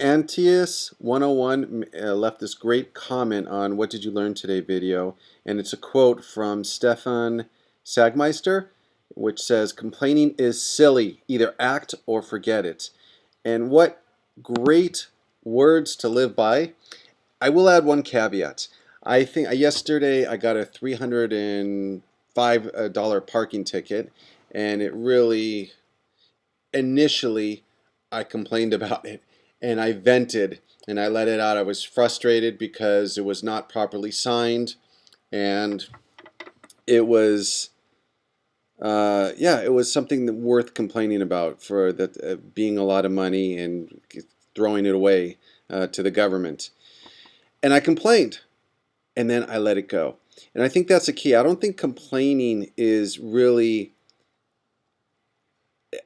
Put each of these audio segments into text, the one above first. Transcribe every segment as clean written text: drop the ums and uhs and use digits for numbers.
Antius 101 left this great comment on What Did You Learn Today video, and it's a quote from Stefan Sagmeister, which says, "Complaining is silly, either act or forget it." And what great words to live by. I will add one caveat. I think yesterday I got a $305 parking ticket, and it really, initially, I complained about it and I vented and I let it out. I was frustrated because it was not properly signed, and it was yeah, it was something worth complaining about, for that being a lot of money and throwing it away to the government. And I complained, and then I let it go. And I think that's the key. I don't think complaining is really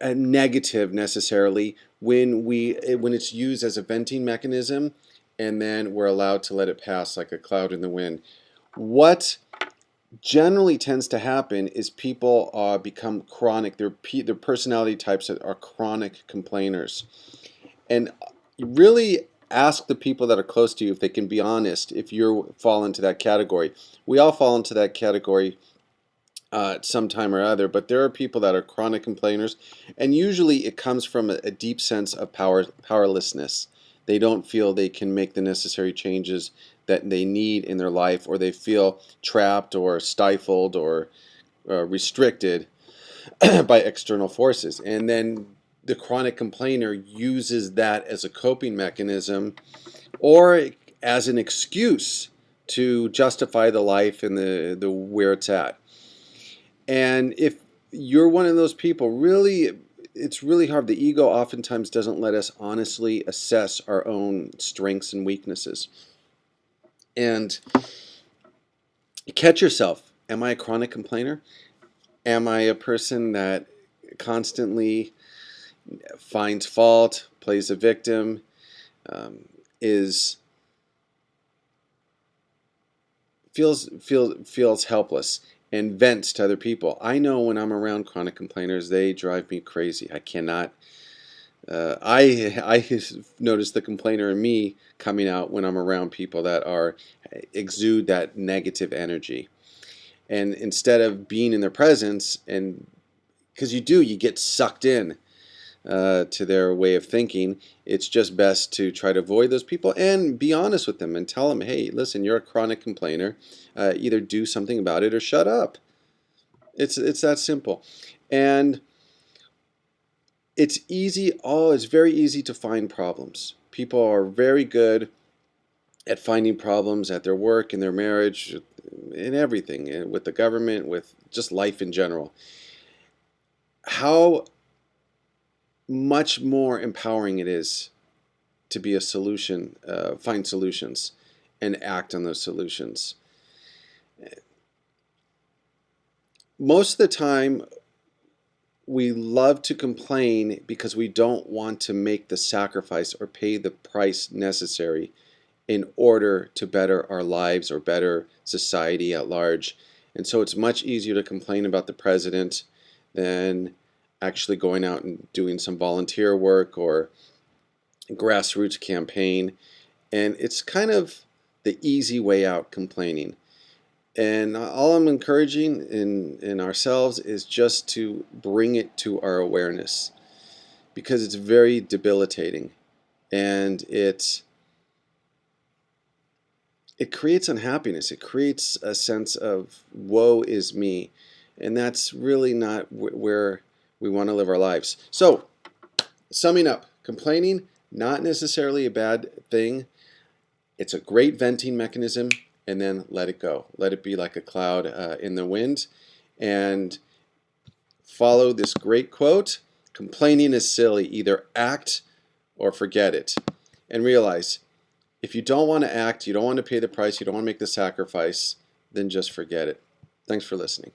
a negative necessarily when it's used as a venting mechanism, and then we're allowed to let it pass like a cloud in the wind. What generally tends to happen is people become chronic. They're personality types that are chronic complainers. And really ask the people that are close to you if they can be honest if you fall into that category. We all fall into that category at some time or other, but there are people that are chronic complainers, and usually it comes from a deep sense of powerlessness. They don't feel they can make the necessary changes that they need in their life, or they feel trapped or stifled or restricted by external forces. And then the chronic complainer uses that as a coping mechanism or as an excuse to justify the life and the where it's at. And if you're one of those people, really, it's really hard. The ego oftentimes doesn't let us honestly assess our own strengths and weaknesses. And catch yourself. Am I a chronic complainer? Am I a person that constantly finds fault, plays a victim, feels helpless, and vents to other people? I know when I'm around chronic complainers, they drive me crazy. I cannot. I notice the complainer in me coming out when I'm around people that exude that negative energy. And instead of being in their presence, and because you get sucked in to their way of thinking, it's just best to try to avoid those people and be honest with them and tell them, hey, listen, you're a chronic complainer. Either do something about it or shut up. It's that simple. And it's very easy to find problems. People are very good at finding problems at their work, in their marriage, in everything, with the government, with just life in general. How much more empowering it is to be a solution, find solutions, and act on those solutions. Most of the time, we love to complain because we don't want to make the sacrifice or pay the price necessary in order to better our lives or better society at large. And so it's much easier to complain about the president than actually going out and doing some volunteer work or grassroots campaign. And it's kind of the easy way out, complaining. And all I'm encouraging in ourselves is just to bring it to our awareness, because it's very debilitating, and it creates unhappiness. It creates a sense of woe is me, and that's really not where we want to live our lives. So, summing up, complaining, not necessarily a bad thing. It's a great venting mechanism. And then let it go. Let it be like a cloud in the wind. And follow this great quote: complaining is silly, either act or forget it. And realize, if you don't want to act, you don't want to pay the price, you don't want to make the sacrifice, then just forget it. Thanks for listening.